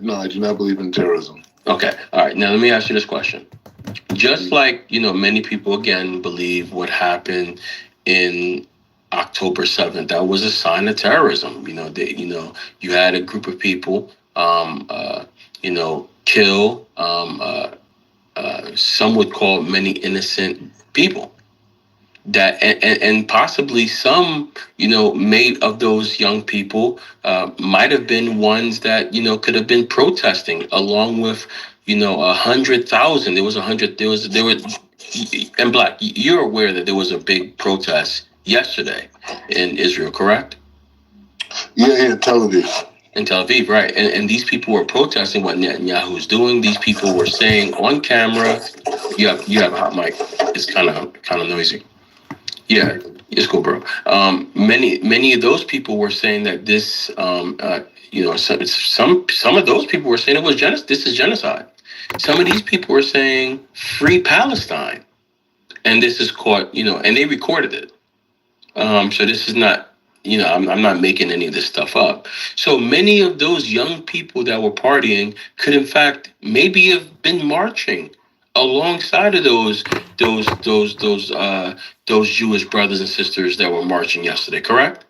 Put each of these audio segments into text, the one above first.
No, I do not believe in terrorism. Okay. All right. Now let me ask you this question. Just like, many people again believe what happened in October 7th, that was a sign of terrorism. You had a group of people, kill, some would call many innocent people. That and possibly some made of those young people might have been ones that could have been protesting along with 100,000. There were and Black, you're aware that there was a big protest yesterday in Israel, correct? Yeah, Tel Aviv. In Tel Aviv, right? And these people were protesting what Netanyahu is doing. These people were saying on camera, you have a hot mic. It's kind of noisy. Yeah, it's cool, bro. Many of those people were saying that this, some of those people were saying it was genocide. This is genocide. Some of these people were saying free Palestine, and this is caught, and they recorded it. So this is not, I'm not making any of this stuff up. So many of those young people that were partying could, in fact, maybe have been marching alongside of those Jewish brothers and sisters that were marching yesterday, correct?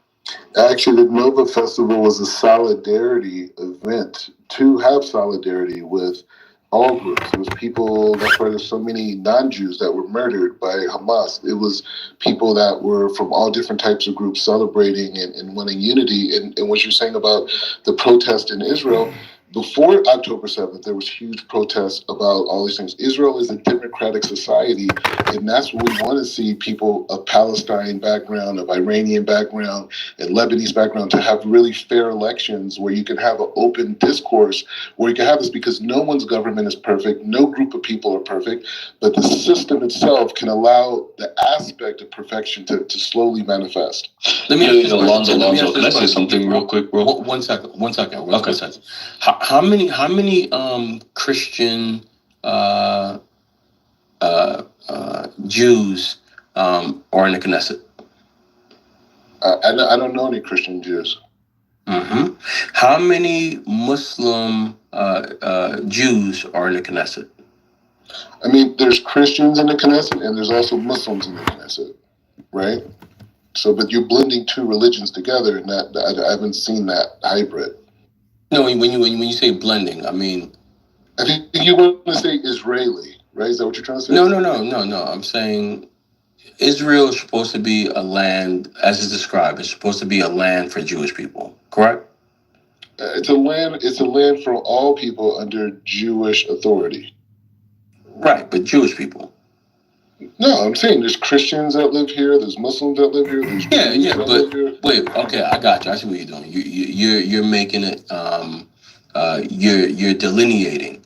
Actually, the Nova Festival was a solidarity event to have solidarity with all groups. It was people, that's why there's so many non-Jews that were murdered by Hamas. It was people that were from all different types of groups celebrating and wanting unity. And what you're saying about the protest in Israel, before October 7th, there was huge protests about all these things. Israel is a democratic society, and that's what we want to see people of Palestine background, of Iranian background, and Lebanese background to have really fair elections where you can have an open discourse, where you can have this, because no one's government is perfect, no group of people are perfect, but the system itself can allow the aspect of perfection to slowly manifest. Let me ask you, Alonzo, can I say something real quick, bro? One second. Okay. How many Christian Jews are in the Knesset? I don't know any Christian Jews. Mm-hmm. How many Muslim Jews are in the Knesset? I mean, there's Christians in the Knesset and there's also Muslims in the Knesset, right? So, but you're blending two religions together, and that I haven't seen that hybrid. No, when you say blending, I mean, I think you want to say Israeli, right? Is that what you're trying to say? No. I'm saying Israel is supposed to be a land, as is described. It's supposed to be a land for Jewish people, correct? It's a land for all people under Jewish authority. Right, but Jewish people. No, I'm saying there's Christians that live here, there's Muslims that live here, there's Jews that live here. Wait, okay, I got you. I see what you're doing. You're making it. You're delineating.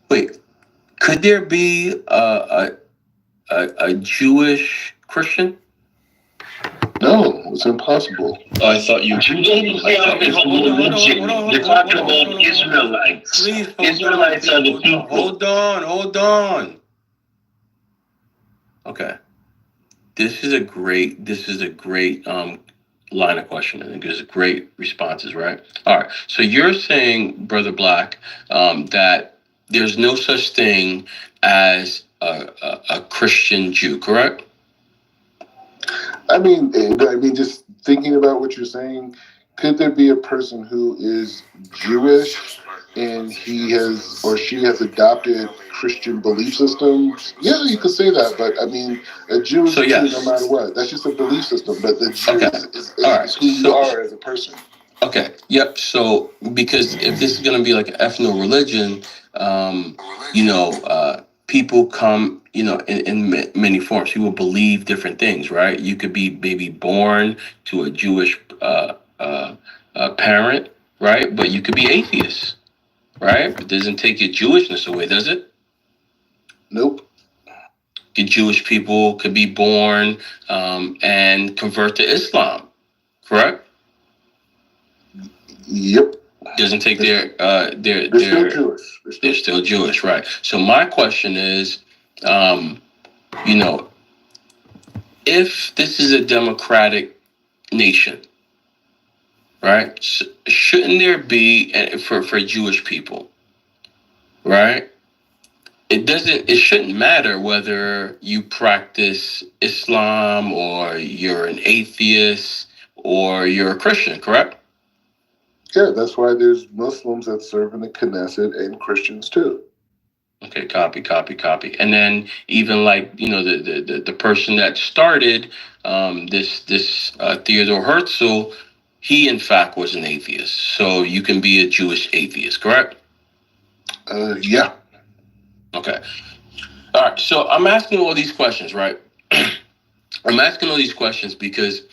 Wait, could there be a Jewish Christian? No, it's impossible. I thought you. You're talking about Israelites. Israelites are the people. Hold on. Okay. This is a great line of questioning. I think there's great responses, right? All right. So you're saying, Brother Black, that there's no such thing as a Christian Jew, correct? I mean, just thinking about what you're saying, could there be a person who is Jewish and he has or she has adopted Christian belief systems? Yeah, you could say that, but I mean, a Jew is a Jew no matter what. That's just a belief system, but the Jew is who you are as a person. Okay. Yep. So, because if this is going to be like an ethno-religion, people come, in many forms. People believe different things, right? You could be maybe born to a Jewish parent, right? But you could be atheist, right? It doesn't take your Jewishness away, does it? Nope. The Jewish people could be born and convert to Islam, correct? Yep. Doesn't take they're still Jewish. They're still Jewish, right? So my question is, if this is a democratic nation, right? Shouldn't there be for Jewish people, right? It shouldn't matter whether you practice Islam or you're an atheist or you're a Christian, correct? Yeah, that's why there's Muslims that serve in the Knesset and Christians too. Okay, copy. And then even like, the person that started this Theodore Herzl, he in fact was an atheist. So you can be a Jewish atheist, correct? Yeah. Okay. All right. So I'm asking all these questions, right? I'm asking all these questions because,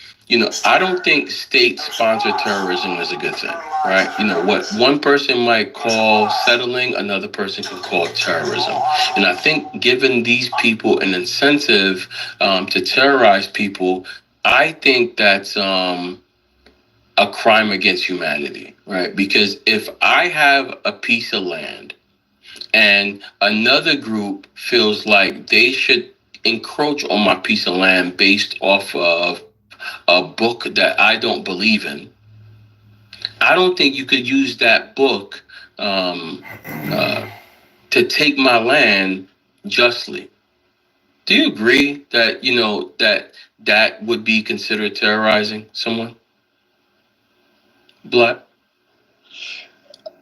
I don't think state-sponsored terrorism is a good thing, right? What one person might call settling, another person can call terrorism. And I think giving these people an incentive to terrorize people, I think that's a crime against humanity, right? Because if I have a piece of land and another group feels like they should encroach on my piece of land based off of a book that I don't believe in, I don't think you could use that book to take my land justly. Do you agree that that would be considered terrorizing someone? Black?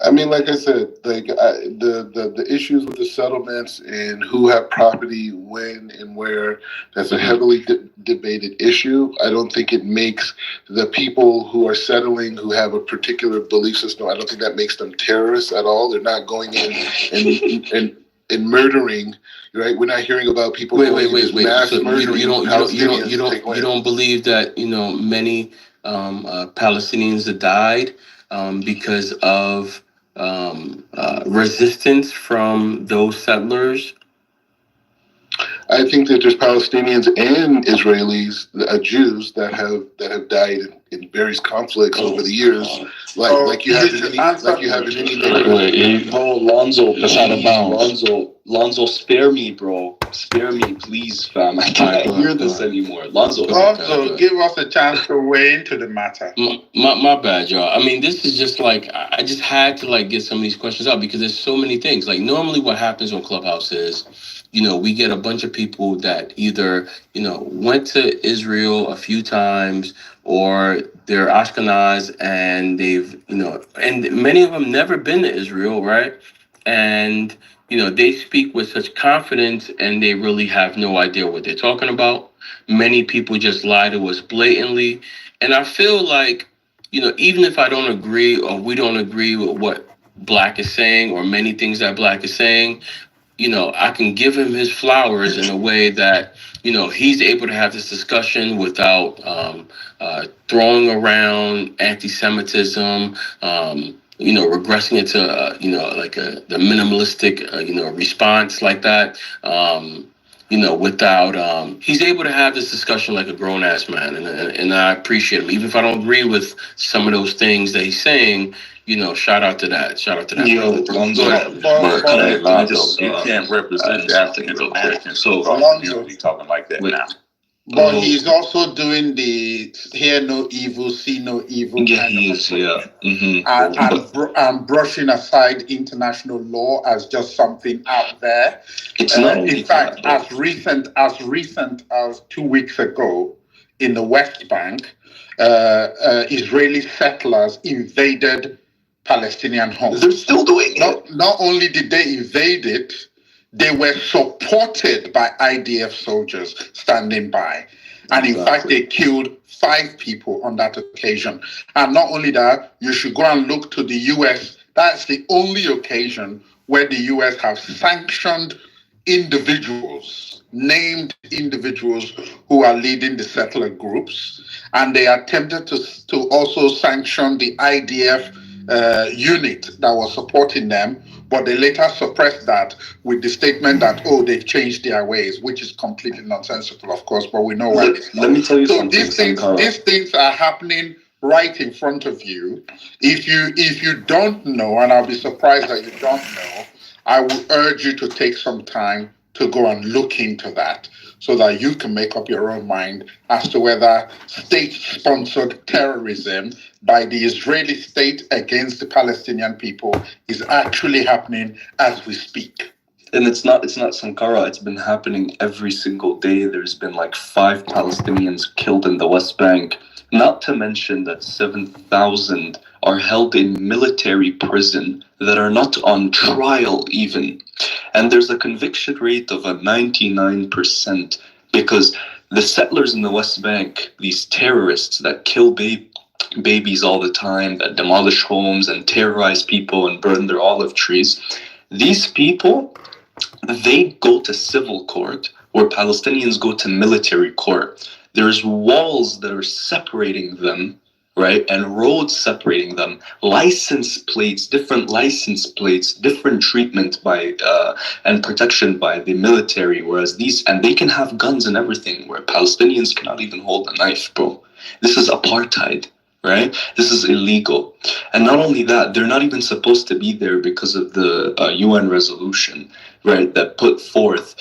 I mean, like I said, the issues with the settlements and who have property when and where, that's a heavily debated issue. I don't think it makes the people who are settling, who have a particular belief system, I don't think that makes them terrorists at all. They're not going in and murdering. Right? We're not hearing about people Wait. mass So murdering. you don't believe that many Palestinians have died because of resistance from those settlers? I think that there's Palestinians and Israelis, Jews that have died in various conflicts over the years, like you have in any neighborhood. Bro, Lonzo, that's out of bounds. Lonzo, spare me, bro. Spare me, please, fam. I can't hear this anymore. Lonzo, give us a chance to weigh into the matter. My bad, y'all. I mean, this is just like, I just had to get some of these questions out because there's so many things. Like normally what happens on Clubhouse is, we get a bunch of people that either, went to Israel a few times or they're Ashkenaz and they've, and many of them never been to Israel, right? And, they speak with such confidence and they really have no idea what they're talking about. Many people just lie to us blatantly. And I feel like, even if I don't agree or we don't agree with what Black is saying or many things that Black is saying, I can give him his flowers in a way that, he's able to have this discussion without throwing around anti-Semitism, regressing it to, the minimalistic, response like that, without, he's able to have this discussion like a grown-ass man. And I appreciate him. Even if I don't agree with some of those things that he's saying, shout out to that. Yo, Lonzo, you can't represent the African American. So Lonzo, be talking like that now. But he's also doing the hear no evil, see no evil kind of approach. And brushing aside international law as just something out there. In fact, as recent as 2 weeks ago, in the West Bank, Israeli settlers invaded Palestinian homes. They're still doing it. Not only did they invade it, they were supported by IDF soldiers standing by. And in fact, they killed 5 people on that occasion. And not only that, you should go and look to the US. That's the only occasion where the US have sanctioned individuals, named individuals who are leading the settler groups. And they attempted to also sanction the IDF unit that was supporting them, but they later suppressed that with the statement that, they've changed their ways, which is completely nonsensical, of course, but we know why. Let me tell you something. These things are happening right in front of you. If you don't know, and I'll be surprised that you don't know, I would urge you to take some time to go and look into that so that you can make up your own mind as to whether state-sponsored terrorism by the Israeli state against the Palestinian people is actually happening as we speak. And it's not Sankara, it's been happening every single day. There's been like 5 Palestinians killed in the West Bank. Not to mention that 7,000 are held in military prison that are not on trial even. And there's a conviction rate of a 99% because the settlers in the West Bank, these terrorists that kill babies all the time, that demolish homes and terrorize people and burn their olive trees, these people, they go to civil court where Palestinians go to military court. There's walls that are separating them, right? And roads separating them. License plates, different license plates, different treatment by and protection by the military. Whereas and they can have guns and everything, where Palestinians cannot even hold a knife, bro. This is apartheid. Right? This is illegal. And not only that, they're not even supposed to be there because of the UN resolution, right, that put forth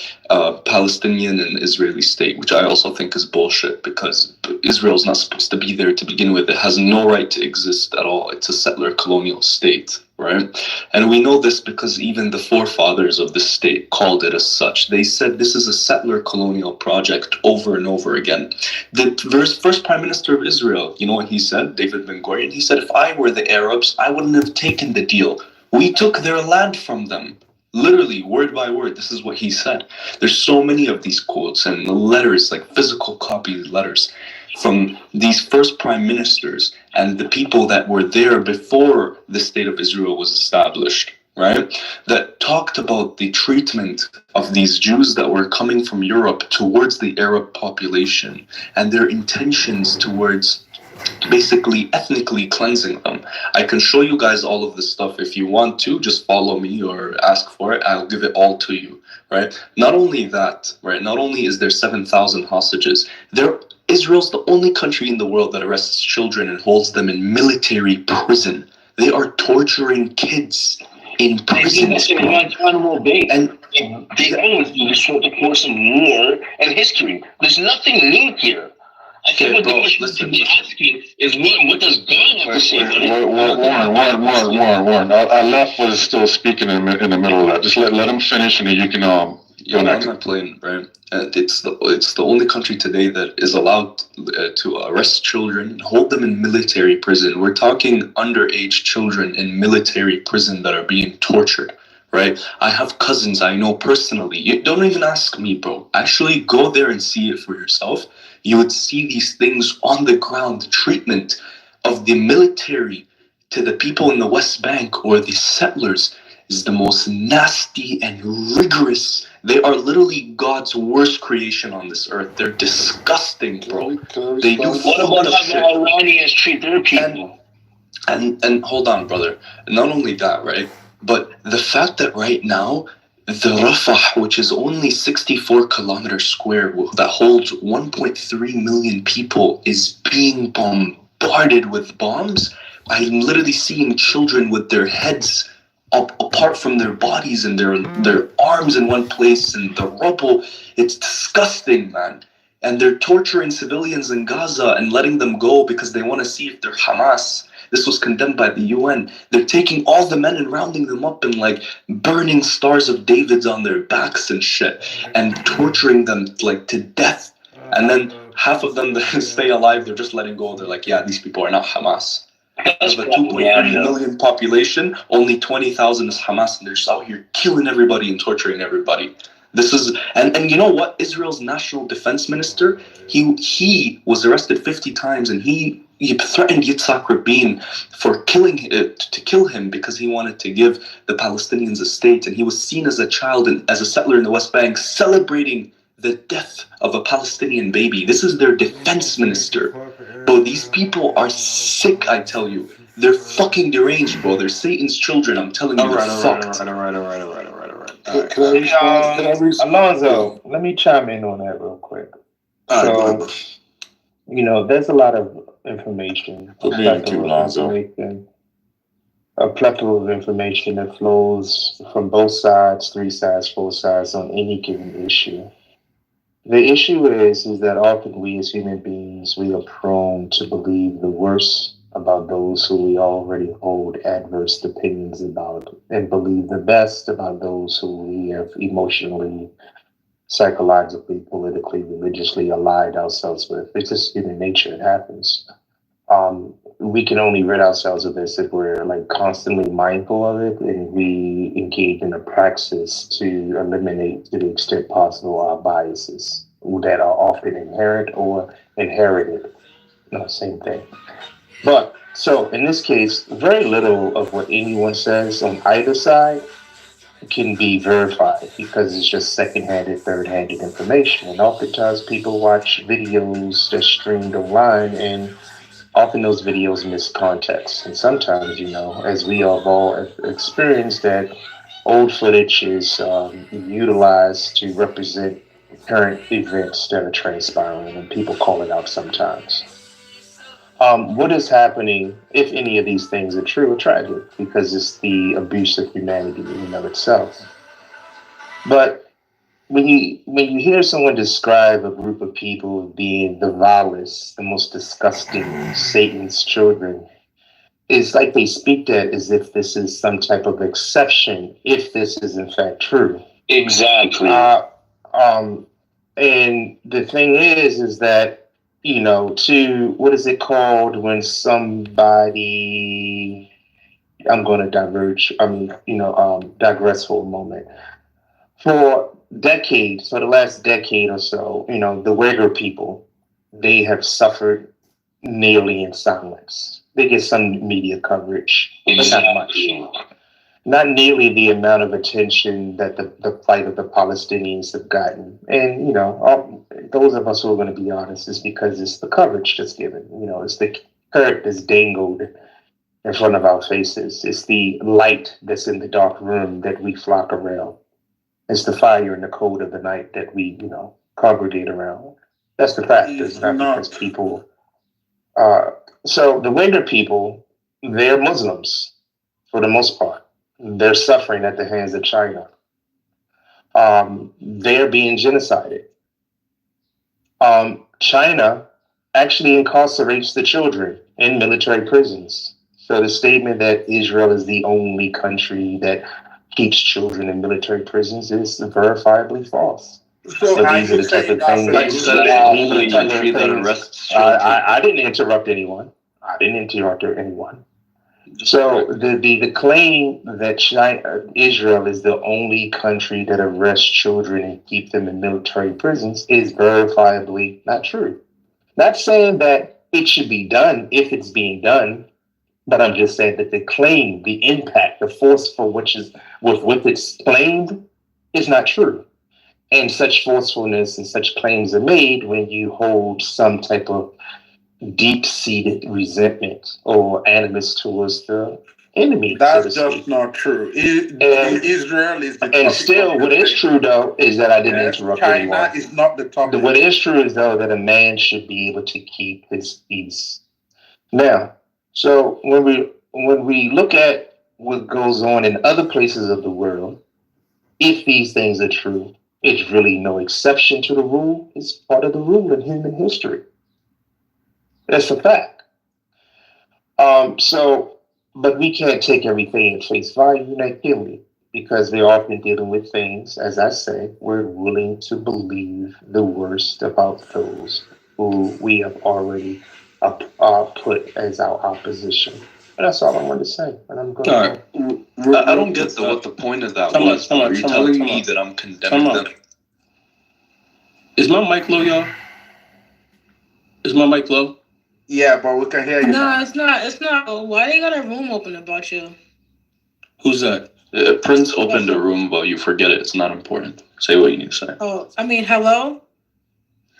Palestinian and Israeli state, which I also think is bullshit because Israel's not supposed to be there to begin with. It has no right to exist at all. It's a settler colonial state, right? And we know this because even the forefathers of the state called it as such. They said this is a settler colonial project over and over again. The first prime minister of Israel, you know what he said? David Ben Gurion. He said, if I were the Arabs, I wouldn't have taken the deal. We took their land from them. Literally, word by word, this is what he said. There's so many of these quotes and letters, like physical copy letters from these first prime ministers and the people that were there before the state of Israel was established, right? That talked about the treatment of these Jews that were coming from Europe towards the Arab population and their intentions towards basically ethnically cleansing them. I can show you guys all of this stuff if you want to. Just follow me or ask for it. I'll give it all to you, right? Not only that, right? Not only is there 7,000 hostages, Israel's the only country in the world that arrests children and holds them in military prison. They are torturing kids in prison. And they always do this throughout the course of war and history. There's nothing new here. I think what the question should be asking is what does God have to say about it? Warren. Our left was still speaking in the middle of that. Just let him finish, and then you can go next. I'm not playing, right? It's the only country today that is allowed to arrest children and hold them in military prison. We're talking underage children in military prison that are being tortured. Right? I have cousins I know personally. You don't even ask me, bro. Actually go there and see it for yourself. You would see these things on the ground. The treatment of the military to the people in the West Bank or the settlers is the most nasty and rigorous. They are literally God's worst creation on this earth. They're disgusting, bro. They do. What about how the Iranians treat their people? And hold on, brother. Not only that, right? But the fact that right now, the Rafah, which is only 64 kilometers square, that holds 1.3 million people, is being bombarded with bombs. I'm literally seeing children with their heads apart from their bodies and their arms in one place and the rubble. It's disgusting, man. And they're torturing civilians in Gaza and letting them go because they want to see if they're Hamas. This was condemned by the UN. They're taking all the men and rounding them up and like burning stars of David's on their backs and shit and torturing them like to death. And then half of them that stay alive, they're just letting go. They're like, yeah, these people are not Hamas. Of a 2.3 million population, only 20,000 is Hamas, and they're just out here killing everybody and torturing everybody. This is and you know what? Israel's national defense minister, he was arrested 50 times, and he threatened Yitzhak Rabin for to kill him because he wanted to give the Palestinians a state, and he was seen as a child and as a settler in the West Bank celebrating the death of a Palestinian baby. This is their defense minister. Bro, these people are sick, I tell you. They're fucking deranged, bro. They're Satan's children. I'm telling you, All right. Can I respond? Alonzo, let me chime in on that real quick. So, you know, there's a lot of information. Me too, Alonzo. a plethora of information that flows from both sides, three sides, four sides on any given issue. The issue is that often we as human beings, we are prone to believe the worst about those who we already hold adverse opinions about and believe the best about those who we have emotionally, psychologically, politically, religiously allied ourselves with. It's just human nature. It happens. We can only rid ourselves of this if we're like constantly mindful of it and we engage in a praxis to eliminate to the extent possible our biases that are often inherent or inherited. No, same thing. But so in this case, very little of what anyone says on either side can be verified because it's just second-handed, third-handed information. And oftentimes people watch videos that's streamed online and often those videos miss context. And sometimes, as we have all experienced, that old footage is utilized to represent current events that are transpiring, and people call it out sometimes. What is happening, if any of these things are true, are tragic because it's the abuse of humanity in and of itself. But when you hear someone describe a group of people being the vilest, the most disgusting, Satan's children, it's like they speak that as if this is some type of exception, if this is in fact true. Exactly. And the thing is that, to what is it called when somebody, I'm going to digress for a moment. For decades, for the last decade or so, the Uyghur people, they have suffered nearly in silence. They get some media coverage, but not much. Not nearly the amount of attention that the plight of the Palestinians have gotten. And, those of us who are going to be honest, is because it's the coverage that's given. It's the carrot that's dangled in front of our faces. It's the light that's in the dark room that we flock around. It's the fire and the cold of the night that we, congregate around. That's the fact. It's not because people. So the Uyghur people, they're Muslims for the most part. They're suffering at the hands of China. They're being genocided. China actually incarcerates the children in military prisons. So the statement that Israel is the only country that keeps children in military prisons is verifiably false. So are you saying that's I didn't interrupt anyone. So the claim that Israel is the only country that arrests children and keep them in military prisons is verifiably not true. Not saying that it should be done if it's being done, but I'm just saying that the claim, the impact, the force for which is with it's claimed is not true. And such forcefulness and such claims are made when you hold some type of deep-seated resentment or animus towards the enemy. That's just not true. Israel is the and still, what is true though is that I didn't interrupt anyone. China is not the topic. What is true is though that a man should be able to keep his peace. Now, so when we look at what goes on in other places of the world, if these things are true, it's really no exception to the rule. It's part of the rule in human history. That's a fact. But we can't take everything at face value negatively because they're often dealing with things, as I say, we're willing to believe the worst about those who we have already put as our opposition. And that's all I wanted to say. And I'm going to. I don't get what the point of that was. Are you telling me that I'm condemning them? Is my mic low, y'all? Is my mic low? Yeah, but we can hear you. No, it's not. Why they got a room open about you? Who's that? Prince opened a room, but you forget it. It's not important. Say what you need to say. Oh, I mean, hello?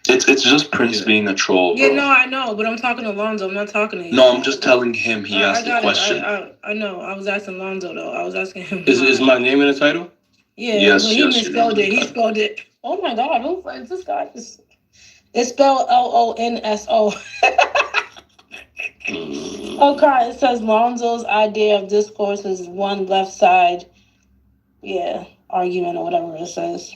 It's just Prince being a troll, bro. Yeah, no, I know, but I'm talking to Lonzo. I'm not talking to you. No, I'm just telling him he asked the question. I know. I was asking Lonzo, though. I was asking him. Is my name in the title? Yeah, yes, he misspelled it. He spelled it. Oh, my God. Who is this guy? It's spelled LONSO. Okay, it says Lonzo's idea of discourse is one left side, argument or whatever it says.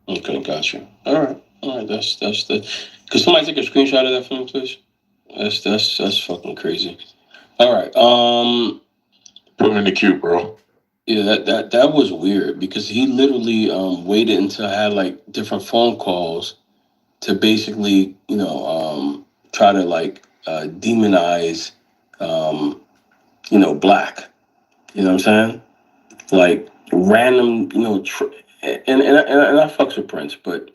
Okay, gotcha. All right. That's the. Could somebody take a screenshot of that for me, please? That's fucking crazy. All right. Put him in the queue, bro. Yeah, that was weird because he literally waited until I had like different phone calls to basically try to like demonize black. You know what I'm saying? Like random and I fucks with Prince, but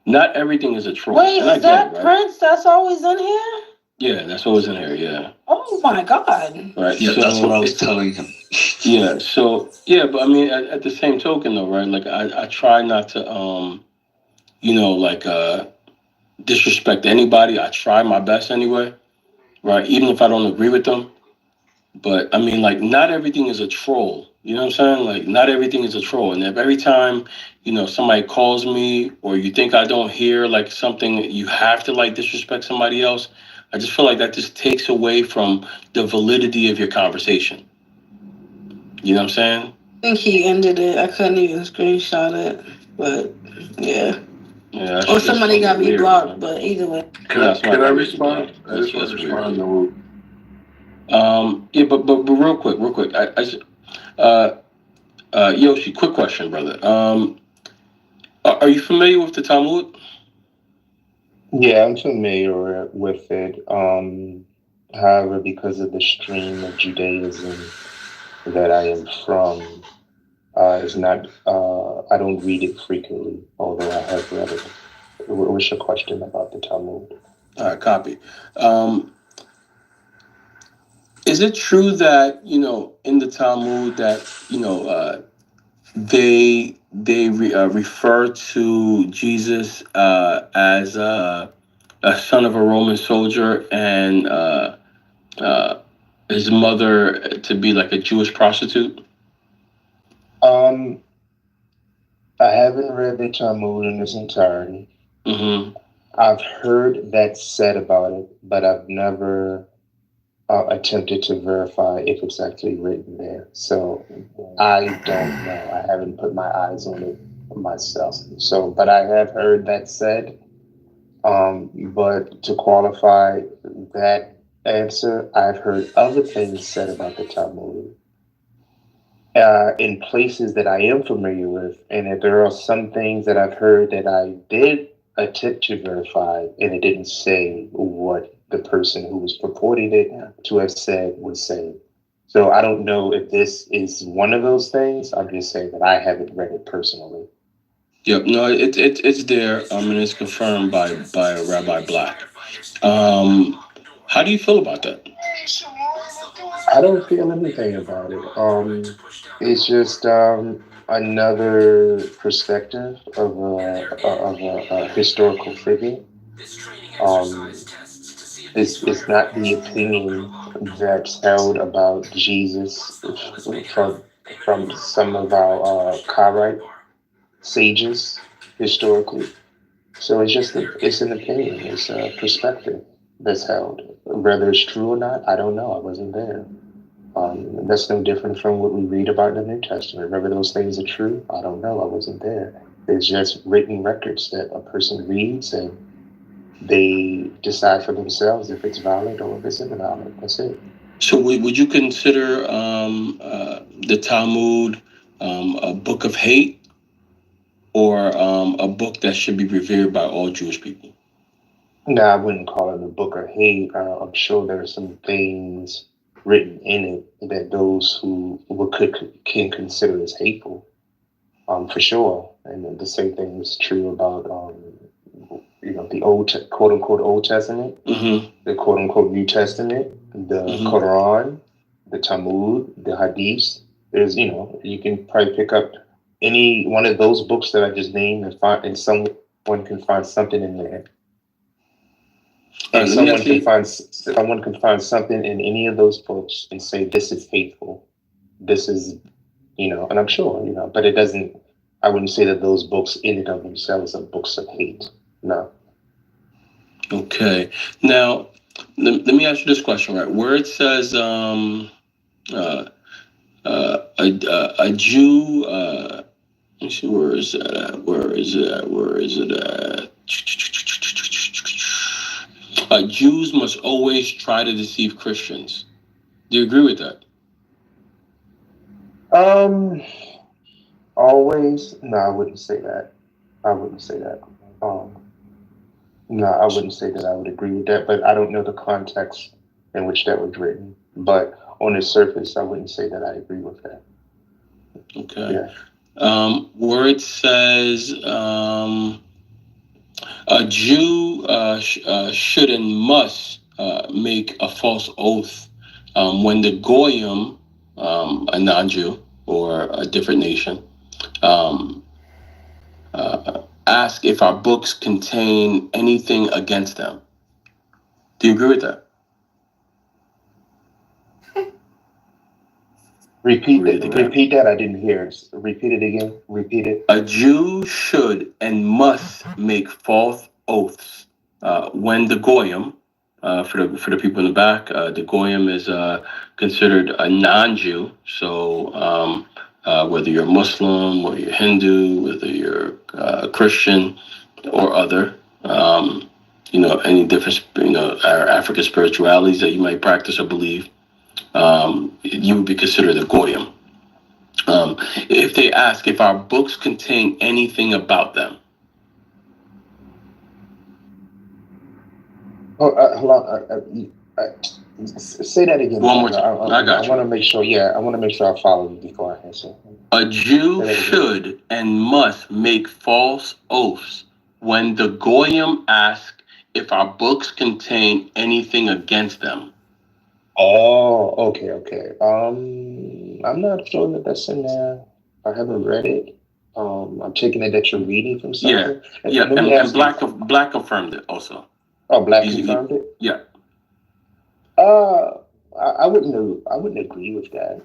not everything is a troll. Wait, is that right? Prince that's always in here? Yeah, that's always in here. Yeah. Oh my God. Right. Yeah, so that's what I was telling him. Yeah. So yeah, but I mean, at the same token, though, right? Like I try not to disrespect anybody. I try my best anyway, right? Even if I don't agree with them. But I mean, like, not everything is a troll. You know what I'm saying? Like, not everything is a troll. And if every time, somebody calls me or you think I don't hear like something, you have to like disrespect somebody else. I just feel like that just takes away from the validity of your conversation. You know what I'm saying? I think he ended it. I couldn't even screenshot it, but yeah. Yeah. Or somebody got me weird, blocked, man. but either way. Can I respond? I just want to respond. But real quick. Yoshi, quick question, brother. Are you familiar with the Talmud? Yeah, I'm familiar with it. However, because of the stream of Judaism that I am from, is not. I don't read it frequently, although I have read it. What's your question about the Talmud? All right, copy. Is it true that in the Talmud that they refer to Jesus as a son of a Roman soldier and his mother to be like a Jewish prostitute? I haven't read the Talmud in its entirety. Mm-hmm. I've heard that said about it, but I've never attempted to verify if it's actually written there. So I don't know. I haven't put my eyes on it myself. So, but I have heard that said. But to qualify that answer, I've heard other things said about the Talmud in places that I am familiar with, and that there are some things that I've heard that I did attempt to verify, and it didn't say what the person who was purporting it to have said was saying. So I don't know if this is one of those things. I'm just saying that I haven't read it personally. Yep. No, it's there. And it's confirmed by Rabbi Black. How do you feel about that? I don't feel anything about it. It's just another perspective of a historical figure. It's not the opinion that's held about Jesus from some of our Karaite sages historically. So it's an opinion, it's a perspective that's held. Whether it's true or not, I don't know. I wasn't there. That's no different from what we read about in the New Testament. Whether those things are true, I don't know. I wasn't there. It's just written records that a person reads and they decide for themselves if it's valid or if it's invalid. That's it. So would you consider the Talmud a book of hate or a book that should be revered by all Jewish people? No, I wouldn't call it a book of hate. I'm sure there are some things written in it that those who can consider as hateful, for sure. And the same thing is true about the quote unquote Old Testament, Mm-hmm. the quote unquote New Testament, the Quran, the Talmud, the Hadiths. There's you can probably pick up any one of those books that I just named and someone can find something in there. And someone can find something in any of those books and say this is hateful. This is and I'm sure, but it doesn't. I wouldn't say that those books in and of themselves are books of hate. No. Okay. Now, Let me ask you this question, right? Where it says a Jew. Let me see, where is that at? Where is it at? Where is it at? Jews must always try to deceive Christians. Do you agree with that? Always? No, I wouldn't say that. I wouldn't say that. No, I wouldn't say that I would agree with that, but I don't know the context in which that was written. But on the surface, I wouldn't say that I agree with that. Okay. Yeah. Where it says a Jew should and must make a false oath when the Goyim, a non-Jew or a different nation, ask if our books contain anything against them. Do you agree with that? Repeat that. I didn't hear it. Repeat it again. Repeat it. A Jew should and must make false oaths when the Goyim, for the people in the back, the Goyim is considered a non-Jew. So whether you're Muslim or you're Hindu, whether you're Christian or other, any different, our African spiritualities that you might practice or believe, you would be considered a Goyim. If they ask if our books contain anything about them. Hold on. Say that again. One more time. I got you. I want to make sure. Yeah, I want to make sure I follow you before I answer. A Jew should and must make false oaths when the Goyim ask if our books contain anything against them. Oh, okay. I'm not sure that that's in there. I haven't read it. I'm taking it that you're reading from something. Yeah. And Black confirmed it also. Oh, Black confirmed it? Yeah. I wouldn't agree with that.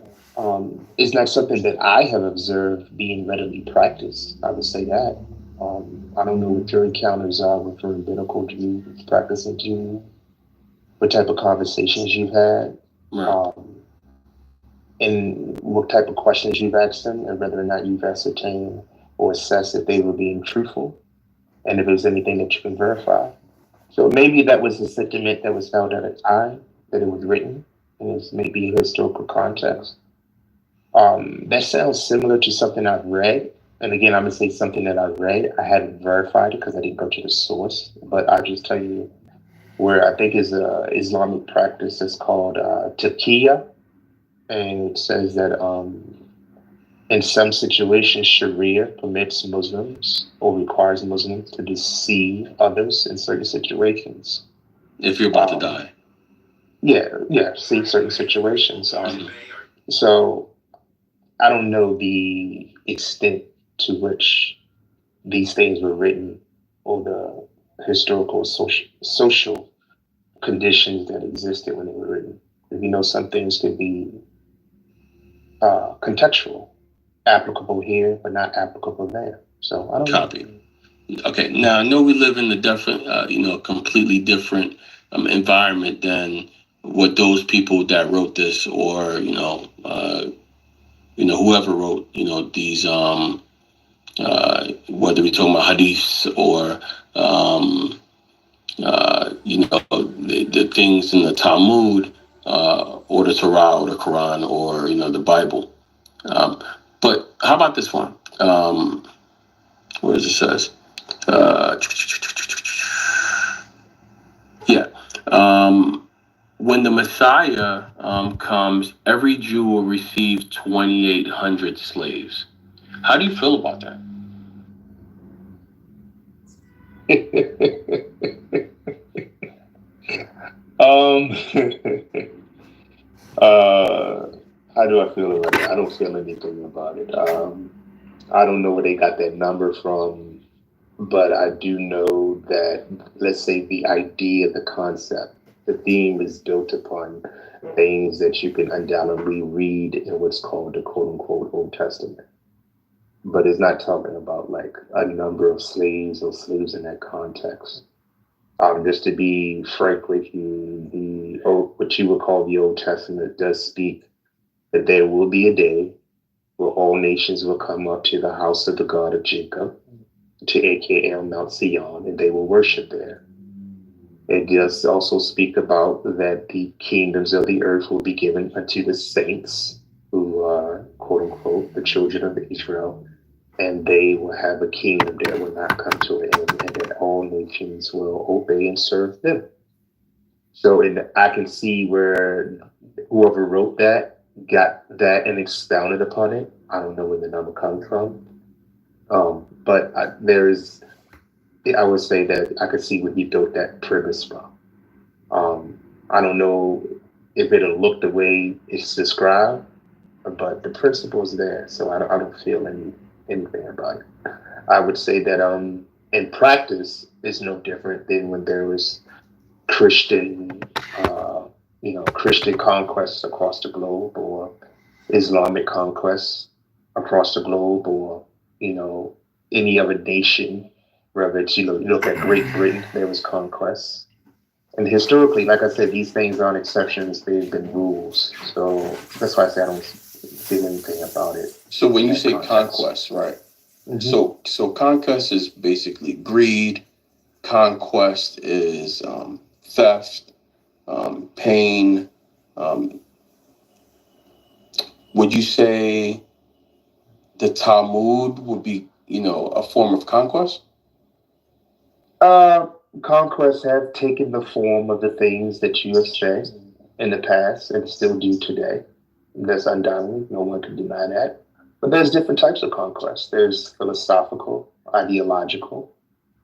It's not something that I have observed being readily practiced. I would say that. I don't know what your encounters are with rabbinical Jews, practicing Jews, what type of conversations you've had, right. And what type of questions you've asked them, and whether or not you've ascertained or assessed if they were being truthful, and if there's anything that you can verify. So maybe that was a sentiment that was held at a time that it was written, and it's maybe a historical context. That sounds similar to something I've read. And again, I'm going to say something that I read. I haven't verified it because I didn't go to the source, but I'll just tell you where I think is a Islamic practice that's called taqiyya. And it says that in some situations, Sharia permits Muslims or requires Muslims to deceive others in certain situations. If you're about to die. Yeah, see certain situations. So I don't know the extent to which these things were written or the historical social conditions that existed when they were written. Some things could be contextual, applicable here, but not applicable there. So I don't Copy. Okay, now I know we live in a different, completely different environment than what those people that wrote this, or whoever wrote, these, whether we're talking about hadiths or, the things in the Talmud, or the Torah, or the Quran, or the Bible. But how about this one? Where does it says? When the Messiah comes, every Jew will receive 2,800 slaves. How do you feel about that? How do I feel about it? I don't feel anything about it. I don't know where they got that number from, but I do know that, let's say, the idea, the concept, the theme is built upon things that you can undoubtedly read in what's called the quote-unquote Old Testament. But it's not talking about like a number of slaves or slaves in that context. Just to be frank with you, what you would call the Old Testament does speak that there will be a day where all nations will come up to the house of the God of Jacob, to AKL Mount Zion, and they will worship there. It does also speak about that the kingdoms of the earth will be given unto the saints, who are, quote unquote, the children of Israel, and they will have a kingdom that will not come to an end, and that all nations will obey and serve them. So I can see where whoever wrote that got that and expounded upon it. I don't know where the number comes from. But I would say that I could see where he built that premise from. I don't know if it'll look the way it's described, but the principle's there. So I don't feel anything about it. I would say that in practice, it's no different than when there was Christian, Christian conquests across the globe, or Islamic conquests across the globe, or any other nation. Whether it's you look at Great Britain, there was conquests, and historically, like I said, these things aren't exceptions; they've been rules. So that's why I say I don't feel anything about it. So when you say conquest, right? Mm-hmm. So conquest is basically greed. Conquest is theft, pain. Would you say the Talmud would be, a form of conquest? Conquests have taken the form of the things that you have said in the past and still do today. That's undoubtedly, no one can deny that. But there's different types of conquests. There's philosophical, ideological,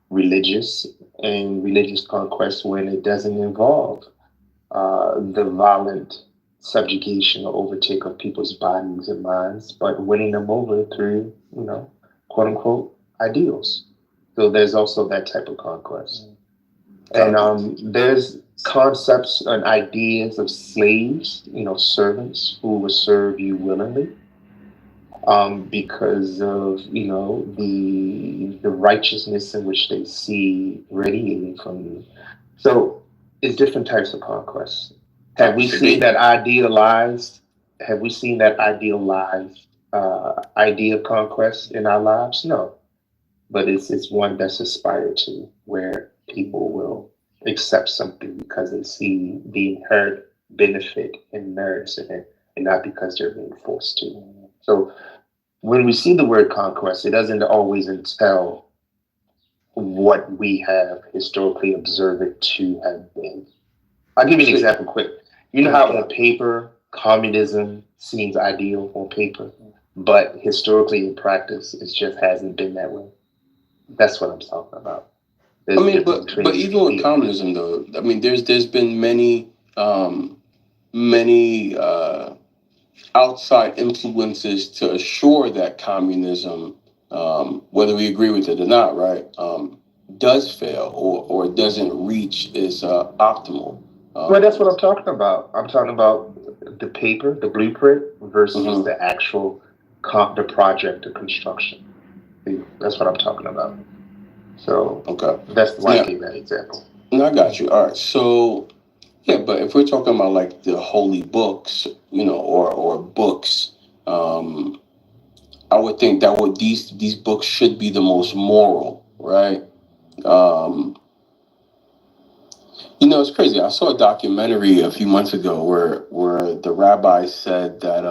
religious, and religious conquest when it doesn't involve the violent subjugation or overtake of people's bodies and minds, but winning them over through, quote unquote, ideals. So there's also that type of conquest. And there's concepts and ideas of slaves, servants who will serve you willingly, because of the righteousness in which they see radiating from you. So it's different types of conquests. Have we seen that idealized? Have we seen that idealized idea of conquest in our lives? No, but it's one that's aspired to, where people will accept something because they see the inherent benefit and merits in it, and not because they're being forced to. So when we see the word conquest, it doesn't always entail what we have historically observed it to have been. I'll give you an example quick. You know how on paper, communism seems ideal on paper, but historically in practice, it just hasn't been that way. That's what I'm talking about. But even with communism, though, there's been many outside influences to assure that communism, whether we agree with it or not, right, does fail or doesn't reach its optimal. Well, that's what I'm talking about. I'm talking about the paper, the blueprint, versus the actual the project, the construction. That's what I'm talking about. So that's why I gave that example. No, I got you. All right. So yeah, but if we're talking about like the holy books, or books, I would think that these books should be the most moral, right? It's crazy. I saw a documentary a few months ago where the rabbi said that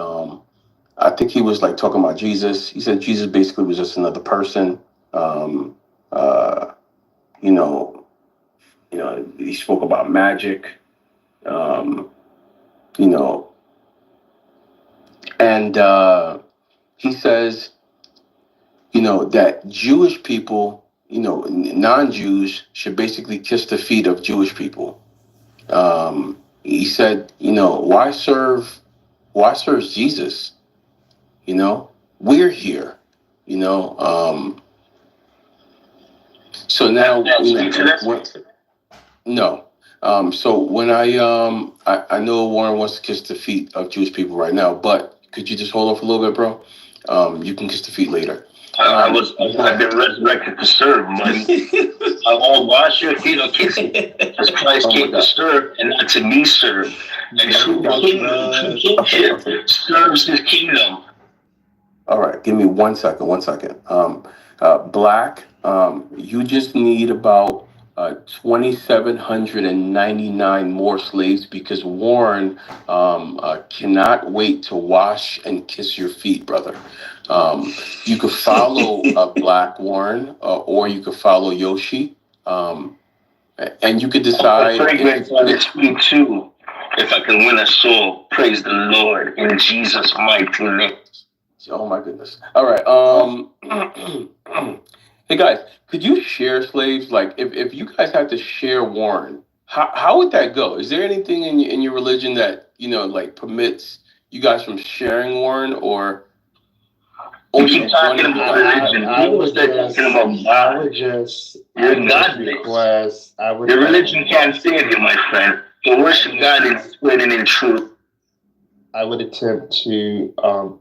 I think he was like talking about Jesus. He said Jesus basically was just another person. You know, he spoke about magic. You know, and he says, that Jewish people, non-Jews should basically kiss the feet of Jewish people. He said, why serve Jesus? We're here, so now, no. So when I know Warren wants to kiss the feet of Jewish people right now, but could you just hold on for a little bit, bro? You can kiss the feet later. I've been resurrected to serve, man. I'll wash your feet, I'll kiss you. Because Christ came to serve and not to be served. And true kingship serves his kingdom. All right, give me 1 second. 1 second. Black, you just need about 2,799 more slaves because Warren cannot wait to wash and kiss your feet, brother. You could follow Black Warren or you could follow Yoshi, and you could decide. Fragrance on his feet too. If I can win a soul, praise the Lord in Jesus' mighty name. Oh my goodness! All right. Hey guys, could you share slaves? Like, if you guys had to share Warren, how would that go? Is there anything in your religion that like permits you guys from sharing Warren, or only one of you guys? I would just request. Your religion can't save you, my friend. To worship God in spirit and in truth. I would attempt to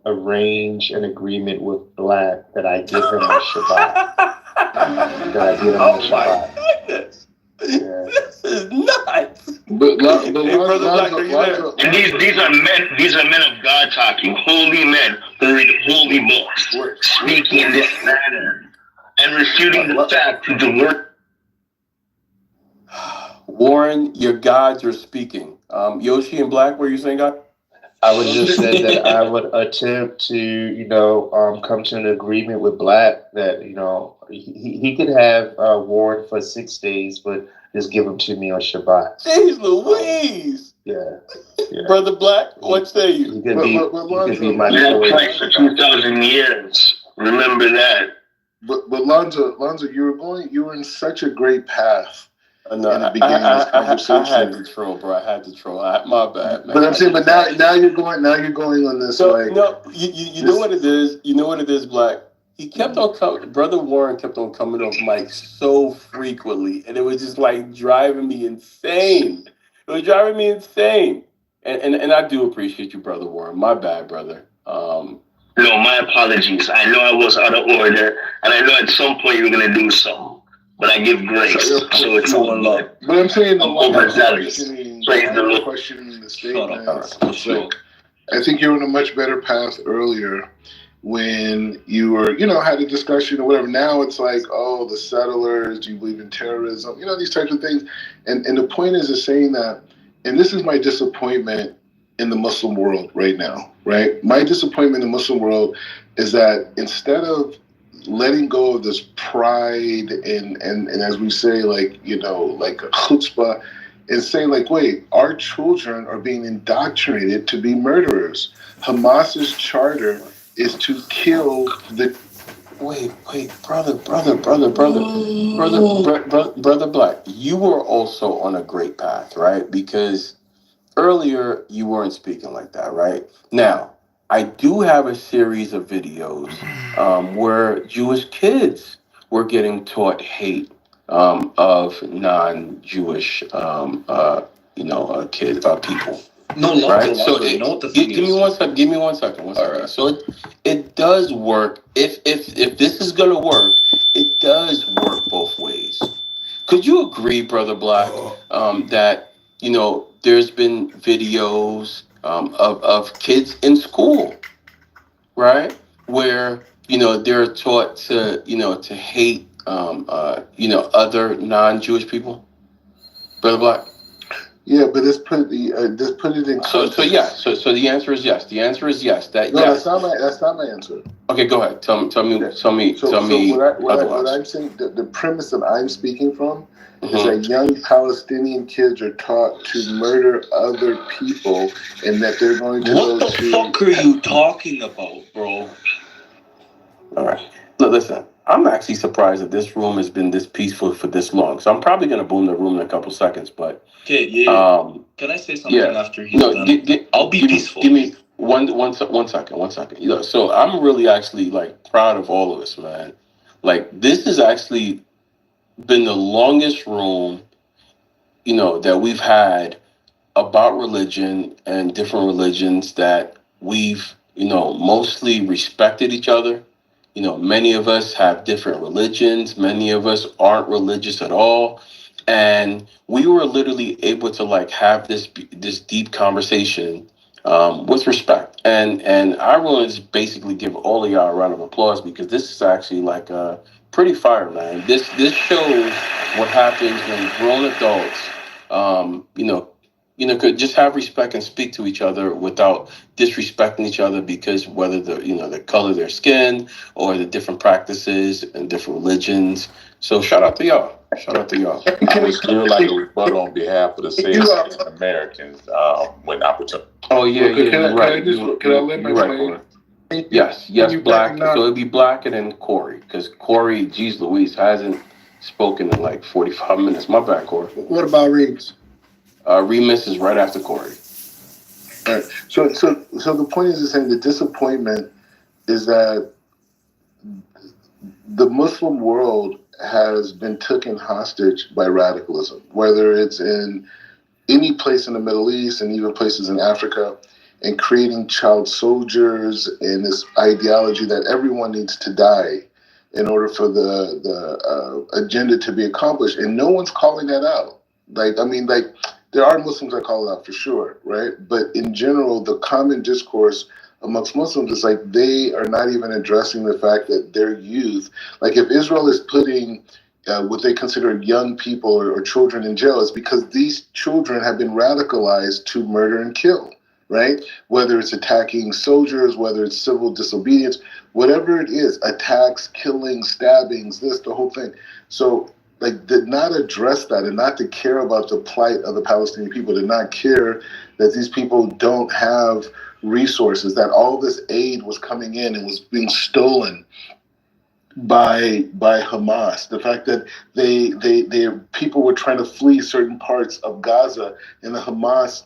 arrange an agreement with Black that I give him a Shabbat. Oh my goodness! Yeah. This is nuts. But Brother Black, are you there? And these are men of God talking, holy men who read holy books, speaking in this manner and refuting the fact to the word. Warren, your gods are speaking. Yoshi and Black, what are you saying, God? I would just say that I would attempt to, come to an agreement with Black that, he could have Warren for 6 days, but just give him to me on Shabbat. Jeez Louise! Yeah. Brother Black, what say you? He could be my Christ for 2,000 years. Remember that. But Lonzo, you were in such a great path. No, in the beginning of this conversation. I had to troll, bro. I had to troll. My bad, man. But I'm saying, now you're going on this like. No, you know what it is. You know what it is, Black. He kept on coming. Brother Warren kept on coming off mic so frequently, and it was just like driving me insane. It was driving me insane. And I do appreciate you, Brother Warren. My bad, brother. No, my apologies. I know I was out of order, and I know at some point you were gonna do something. But I give grace, so it's all love. But I'm saying questioning the statements. I think you were on a much better path earlier when you were, had a discussion or whatever. Now it's like, oh, the settlers, do you believe in terrorism? These types of things. And the point is saying that, and this is my disappointment in the Muslim world right now, right? My disappointment in the Muslim world is that instead of letting go of this pride and as we say, like a chutzpah, and say like, wait, our children are being indoctrinated to be murderers. Hamas's charter is to kill the. Wait, brother Black. You were also on a great path, right? Because earlier you weren't speaking like that, right? Now, I do have a series of videos where Jewish kids were getting taught hate of non-Jewish, people. No, right? So give me 1 second. Give me 1 second. Right. So it does work. If this is gonna work, it does work both ways. Could you agree, Brother Black, that there's been videos of kids in school, right, where they're taught to to hate other non-Jewish people, Brother Black? Yeah, but let's put it in context. So the answer is yes. The answer is yes. That's not my answer. Okay, go ahead. Tell me. What I'm saying, the premise that I'm speaking from is that young Palestinian kids are taught to murder other people, and that they're going to. What the fuck are you talking about, bro? All right. Look, listen. I'm actually surprised that this room has been this peaceful for this long. So I'm probably gonna boom the room in a couple seconds. But okay, yeah. Can I say something after he's done? I'll be peaceful. Give me one second. So I'm really actually proud of all of us, man. This has actually been the longest room, that we've had about religion and different religions that we've mostly respected each other. Many of us have different religions. Many of us aren't religious at all. And we were literally able to like have this deep conversation with respect. And I want to basically give all of y'all a round of applause because this is actually like pretty fire, man. This shows what happens when grown adults, could just have respect and speak to each other without disrespecting each other because whether the color of their skin or the different practices and different religions. So shout out to y'all. Shout out to y'all. I would still like a rebuttal on behalf of the Saints Americans when opportunity. Oh yeah, Okay, yeah, can I- you're right. can I just- can I let my you're right, plane? Corey. Yes, Black. So it'd be Black and then Corey, because Corey, geez Louise, hasn't spoken in like 45 minutes. My bad, Corey. What about Reeves? Remus is right after Corey. All right. So the point is saying the disappointment is that the Muslim world has been taken hostage by radicalism, whether it's in any place in the Middle East and even places in Africa, and creating child soldiers and this ideology that everyone needs to die in order for the agenda to be accomplished. And no one's calling that out. There are Muslims that call it out for sure, right? But in general, the common discourse amongst Muslims is like they are not even addressing the fact that their youth, like if Israel is putting what they consider young people or children in jail, it's because these children have been radicalized to murder and kill, right? Whether it's attacking soldiers, whether it's civil disobedience, whatever it is, attacks, killings, stabbings, the whole thing. So did not address that and not to care about the plight of the Palestinian people, did not care that these people don't have resources, that all this aid was coming in and was being stolen by Hamas. The fact that they people were trying to flee certain parts of Gaza and the Hamas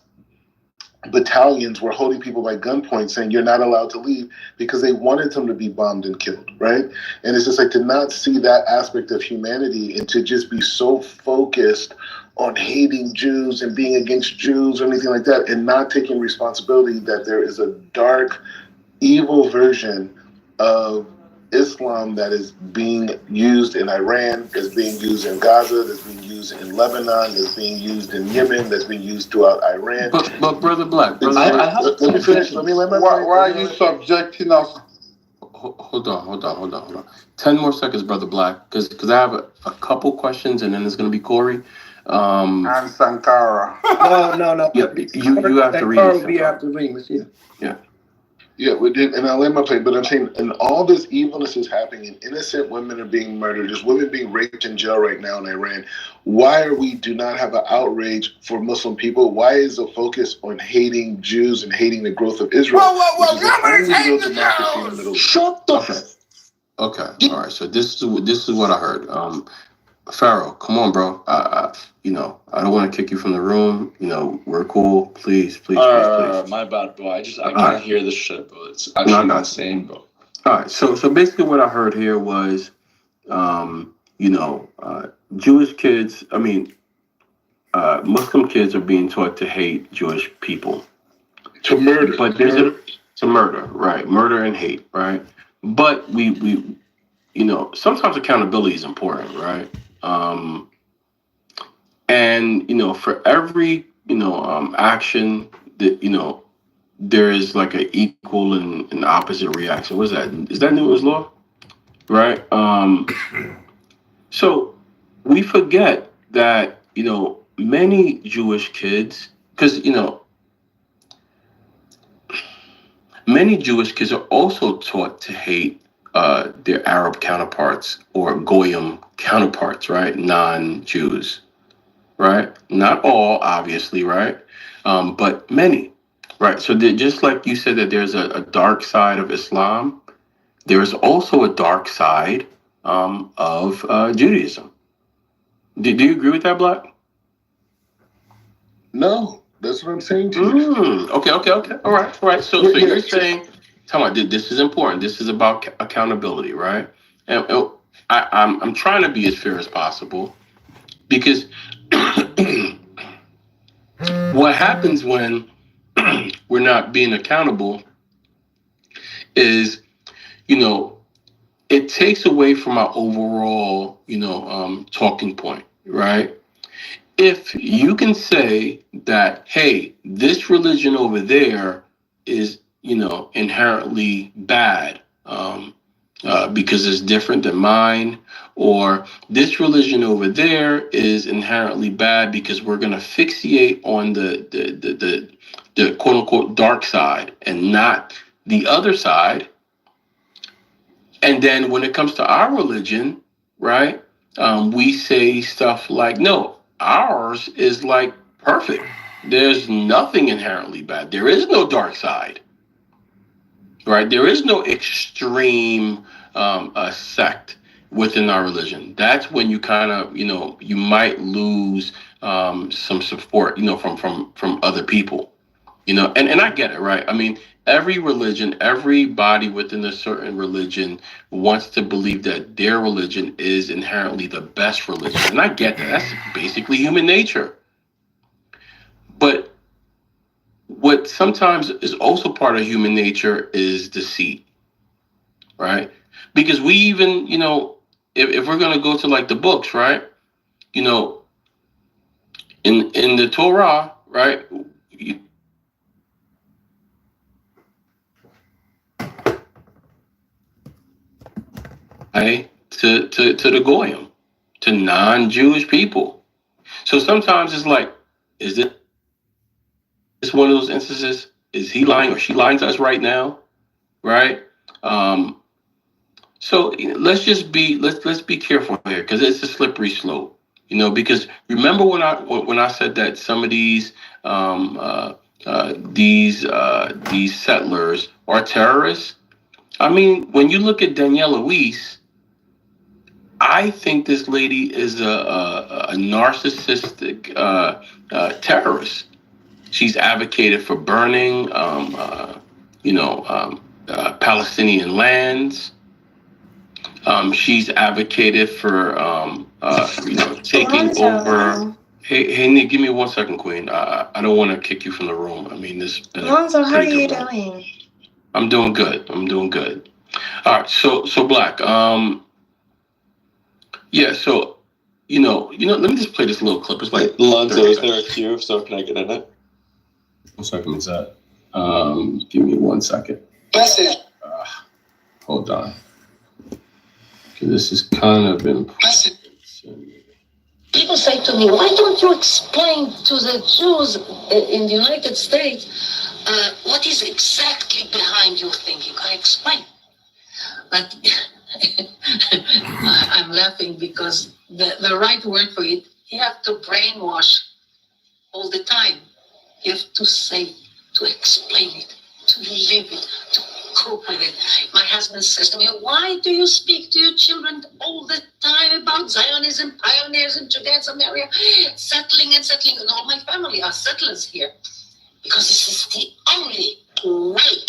battalions were holding people by gunpoint saying you're not allowed to leave because they wanted them to be bombed and killed, right? And it's just like to not see that aspect of humanity and to just be so focused on hating Jews and being against Jews or anything like that and not taking responsibility that there is a dark, evil version of Islam that is being used in Iran, that's being used in Gaza, that's being used in Lebanon, that's being used in Yemen, that's being used throughout Iran. But Brother Black, let me finish. Let me let my. Why are you subjecting us? Hold on. 10 more seconds, Brother Black, because I have a couple questions, and then it's going to be Corey. And Sankara. No. Yeah, you have to read. Will be after Remus. Yeah. Yeah, we did, and I'll let my play. But I'm saying, and all this evilness is happening, and innocent women are being murdered. There's women being raped in jail right now in Iran. Why do not have an outrage for Muslim people? Why is the focus on hating Jews and hating the growth of Israel? Which is the only real democracy in the Middle East. Shut the. Okay. All right. So this is what I heard. Pharaoh, come on, bro. I don't want to kick you from the room. We're cool. Please. My bad, bro. I can't hear this shit, bro. It's actually insane, bro. All right. So basically, what I heard here was, Jewish kids. Muslim kids are being taught to hate Jewish people, to murder, but to murder, right? Murder and hate, right? But we sometimes accountability is important, right? And for every action that there is like an equal and opposite reaction. What's that? Is that Newton's law? Right? So we forget that many Jewish kids, because many Jewish kids are also taught to hate their Arab counterparts or Goyim counterparts, right? Non-Jews, right? Not all, obviously, right? But many, right? So just like you said that there's a dark side of Islam, there's also a dark side of Judaism. Do you agree with that, Black? No, that's what I'm saying to you. Okay. All right. So you're saying, tell me, this is important. This is about accountability, right? And I'm trying to be as fair as possible because what happens when we're not being accountable is, it takes away from our overall, talking point, right? If you can say that, hey, this religion over there is, inherently bad, because it's different than mine, or this religion over there is inherently bad because we're going to fixate on the quote unquote dark side and not the other side. And then when it comes to our religion, right, we say stuff like, no, ours is like perfect. There's nothing inherently bad. There is no dark side, right? There is no extreme sect within our religion. That's when you kind of, you might lose some support, from other people. And I get it, right? I mean, every religion, everybody within a certain religion wants to believe that their religion is inherently the best religion. And I get that. That's basically human nature. But what sometimes is also part of human nature is deceit, right? Because we even, if we're going to go to like the books, right? In the Torah, right? To the Goyim, to non-Jewish people. So sometimes it's like, is this one of those instances? Is he lying or she lying to us right now? Right? So let's be careful here, because it's a slippery slope. Because remember when I said that some of these settlers are terrorists. I mean, when you look at Danielle Louise, I think this lady is a narcissistic terrorist. She's advocated for burning, Palestinian lands. She's advocated for, taking over. Hey, Nick, give me 1 second, Queen. I don't want to kick you from the room. I mean, this. Alonzo, how are you doing? I'm doing good. All right, so Black. Yeah, so let me just play this little clip. It's like Lonzo, is there a queue? So can I get in it? What second is that? Give me 1 second. Message. Hold on. This is kind of important. People say to me, why don't you explain to the Jews in the United States what is exactly behind your thinking? I explain. But I'm laughing because the right word for it, you have to brainwash all the time. You have to say, to explain it, to live it, to cope with it. My husband says to me, why do you speak to your children all the time about Zionism, pioneerism, Judea, Samaria, settling? And all my family are settlers here. Because this is the only way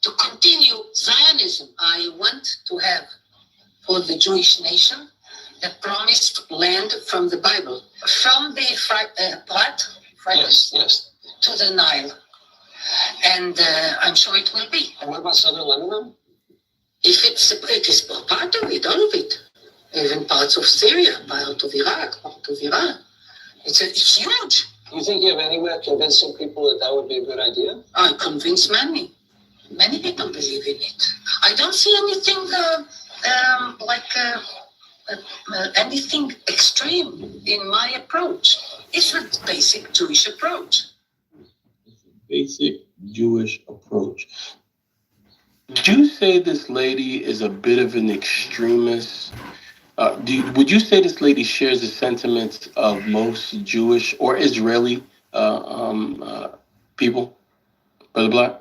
to continue Zionism. I want to have for the Jewish nation the promised land from the Bible, from the yes, to the Nile. And I'm sure it will be. And what about southern Lebanon? If it is part of it, all of it. Even parts of Syria, part of Iraq, part of Iran. It's huge. You think you have any way of convincing people that would be a good idea? I convince many. Many people believe in it. I don't see anything anything extreme in my approach. It's a basic Jewish approach. Basic Jewish approach. Would you say this lady is a bit of an extremist? Would you say this lady shares the sentiments of most Jewish or Israeli people, Brother Black?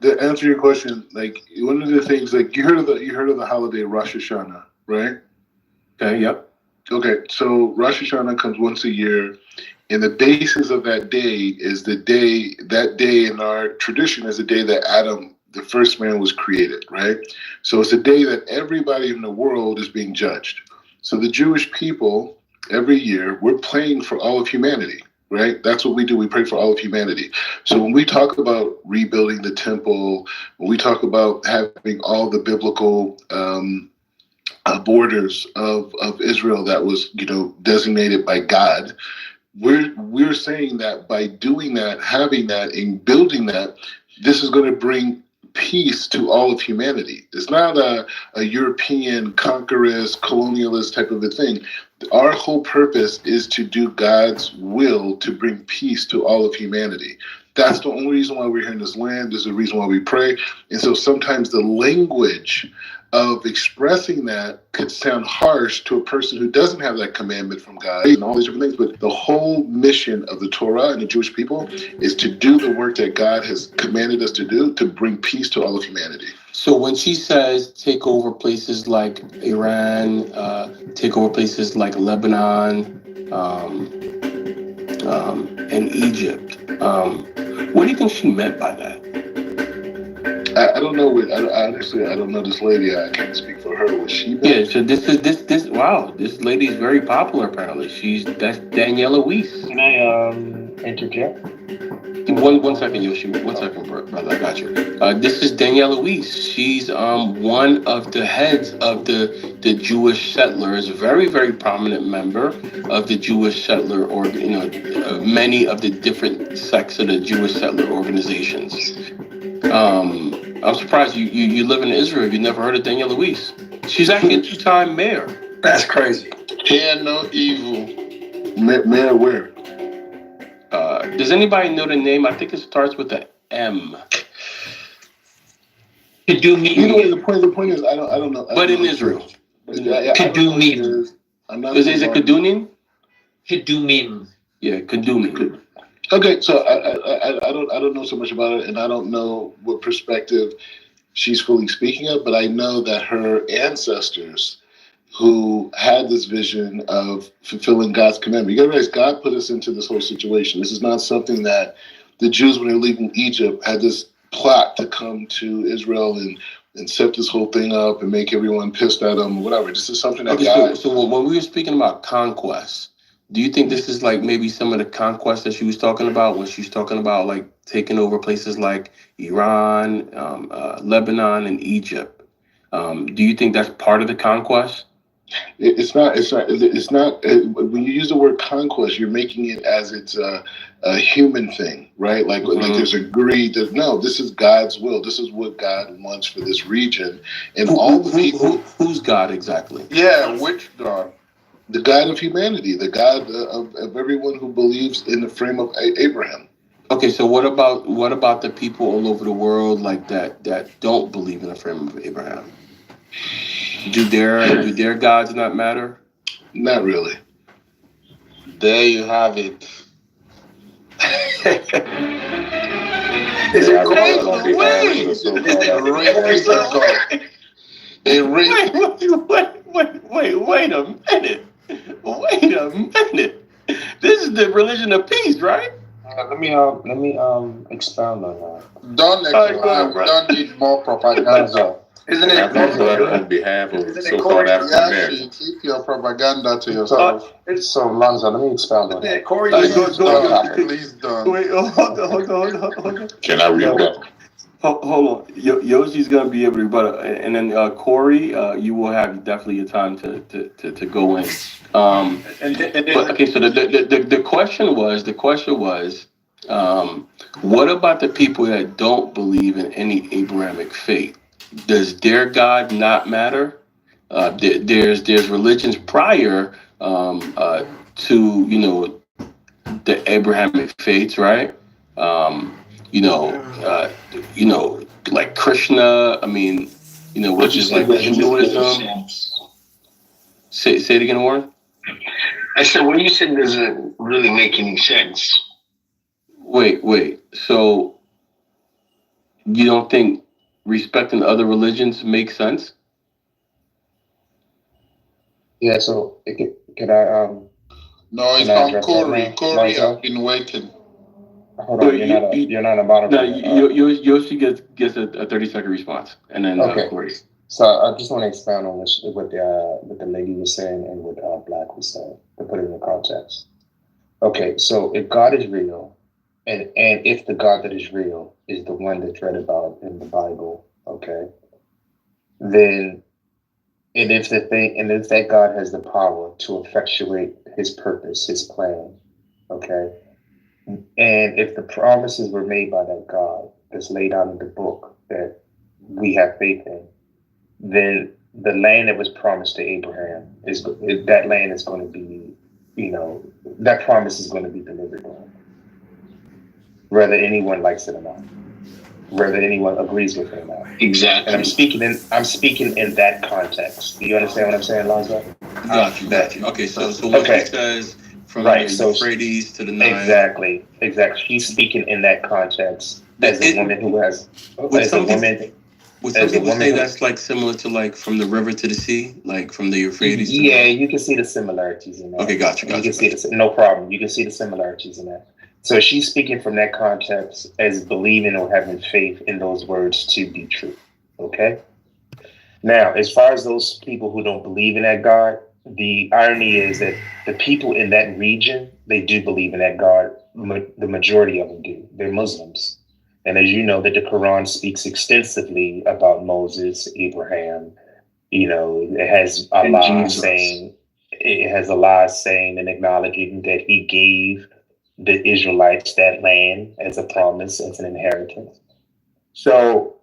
To answer your question, like one of the things, like you heard of the holiday Rosh Hashanah, right? Okay. Yep. Okay, so Rosh Hashanah comes once a year, and the basis of that day is that day in our tradition is the day that Adam, the first man, was created, right? So it's a day that everybody in the world is being judged. So the Jewish people, every year, we're praying for all of humanity, right? That's what we do. We pray for all of humanity. So when we talk about rebuilding the temple, when we talk about having all the biblical borders of Israel that was, designated by God, we're saying that by doing that, having that, and building that, this is going to bring peace to all of humanity. It's not a European conquerorist, colonialist type of a thing. Our whole purpose is to do God's will to bring peace to all of humanity. That's the only reason why we're here in this land. There's a reason why we pray. And so sometimes the language of expressing that could sound harsh to a person who doesn't have that commandment from God and all these different things. But the whole mission of the Torah and the Jewish people is to do the work that God has commanded us to do to bring peace to all of humanity. So when she says take over places like Iran, take over places like Lebanon, and Egypt, what do you think she meant by that? I don't know. Honestly, I don't know this lady. I can't speak for her. Was she? Yeah. So this. Wow, this lady is very popular. Apparently, that's Daniela Weiss. Can I interject? One second, Yoshi. 1 second, brother. I got you. This is Daniela Weiss. She's one of the heads of the Jewish settlers, a very, very prominent member of the Jewish settler, or many of the different sects of the Jewish settler organizations. I'm surprised you live in Israel. You never heard of Daniela Weiss. She's actually a two-time mayor. That's crazy. Hear no evil. Mayor where? Does anybody know the name? I think it starts with a M. Anyway, the point is, I don't know. But in Israel. Kedumim. Is it Kedunim? Kedumim. Yeah, Kedumim. Okay, so I don't know so much about it, and I don't know what perspective she's fully speaking of, but I know that her ancestors who had this vision of fulfilling God's commandment. You gotta realize God put us into this whole situation. This is not something that the Jews, when they were leaving Egypt, had this plot to come to Israel and set this whole thing up and make everyone pissed at them or whatever. This is something that God... So when we were speaking about conquest, do you think this is like maybe some of the conquest that she was talking about when she was talking about like taking over places like Iran, Lebanon, and Egypt? Do you think that's part of the conquest? It's not. When you use the word conquest, you're making it as it's a human thing, right? Like there's a greed that no, this is God's will. This is what God wants for this region, and all the people. Who's God exactly? Yeah, which God? The God of humanity, the God of everyone who believes in the frame of Abraham. Okay, so what about the people all over the world like that don't believe in the frame of Abraham? Do their gods not matter? Not really. There you have it. Is it crazy? Wait a minute. Wait a minute. This is the religion of peace, right? Let me expound on that. Don't need more propaganda. Isn't it? On behalf of so-called African Americans. Keep your propaganda to yourself. So Lanza, let me expound on that. Corey, Please don't. Wait, hold on. Can I rebut? Hold on. Yoshi's gonna be able to rebut, and then Corey, you will have definitely your time to go in. But okay, so the question was, what about the people that don't believe in any Abrahamic faith? Does their God not matter? There's religions prior to the Abrahamic faiths, right? Like Krishna. I mean, which is like Hinduism. Say it again, Warren. I said, what you said doesn't really make any sense. Wait. So you don't think respecting other religions makes sense? Yeah. So can I? No, it's on Corey. Corey, I've been waiting. Hold on, you're not a moderator. No, Yoshi gets a 30-second response, and then okay. Corey. So I just want to expound on what the lady was saying and what Black was saying to put it in the context. Okay, so if God is real, and if the God that is real is the one that's read about in the Bible, okay, then and if that God has the power to effectuate his purpose, his plan, okay, and if the promises were made by that God that's laid out in the book that we have faith in, then the land that was promised to Abraham that land is going to be, that promise is going to be delivered on, whether anyone likes it or not, whether anyone agrees with it or not. Exactly. And I'm speaking in that context. Do you understand what I'm saying, Lonzo? Got you. Okay, so when she says from the Euphrates to the Nile. Exactly. She's speaking in that context as a woman who has, Would some people say that's like similar to like from the river to the sea, like from the Euphrates? Yeah, you can see the similarities in that. Okay, got you. No problem. You can see the similarities in that. So she's speaking from that context as believing or having faith in those words to be true. Okay. Now, as far as those people who don't believe in that God, the irony is that the people in that region, they do believe in that God. The majority of them do. They're Muslims. And as you know, that the Quran speaks extensively about Moses, Abraham. It has Allah saying and acknowledging that he gave the Israelites that land as a promise, as an inheritance. So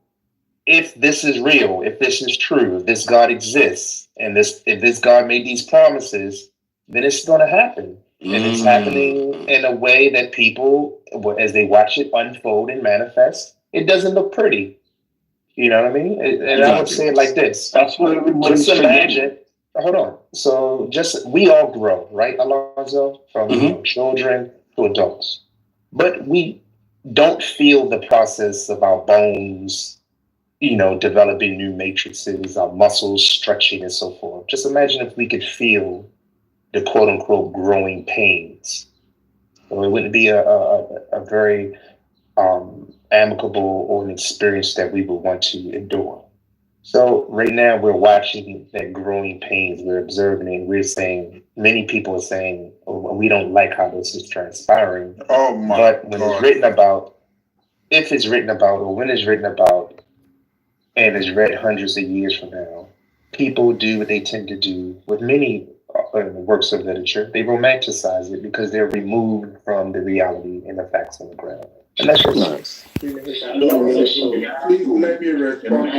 if this is real, if this is true, if this God exists, and if this God made these promises, then it's going to happen. And it's happening in a way that people, as they watch it unfold and manifest, it doesn't look pretty. You know what I mean? And I would say it like this. That's what everybody's just imagine. Hold on. So we all grow, right, Alonzo? From children to adults. But we don't feel the process of our bones, developing new matrices, our muscles stretching and so forth. Just imagine if we could feel the quote unquote growing pains. So it wouldn't be a very amicable or an experience that we would want to endure. So right now we're watching that growing pains, we're observing it, we're saying, many people are saying, we don't like how this is transpiring. But when it's written about, if it's written about, or when it's written about, and is read hundreds of years from now, people do what they tend to do with many works of literature. They romanticize it because they're removed from the reality and the facts on the ground. And that's just nice. Please let me respond.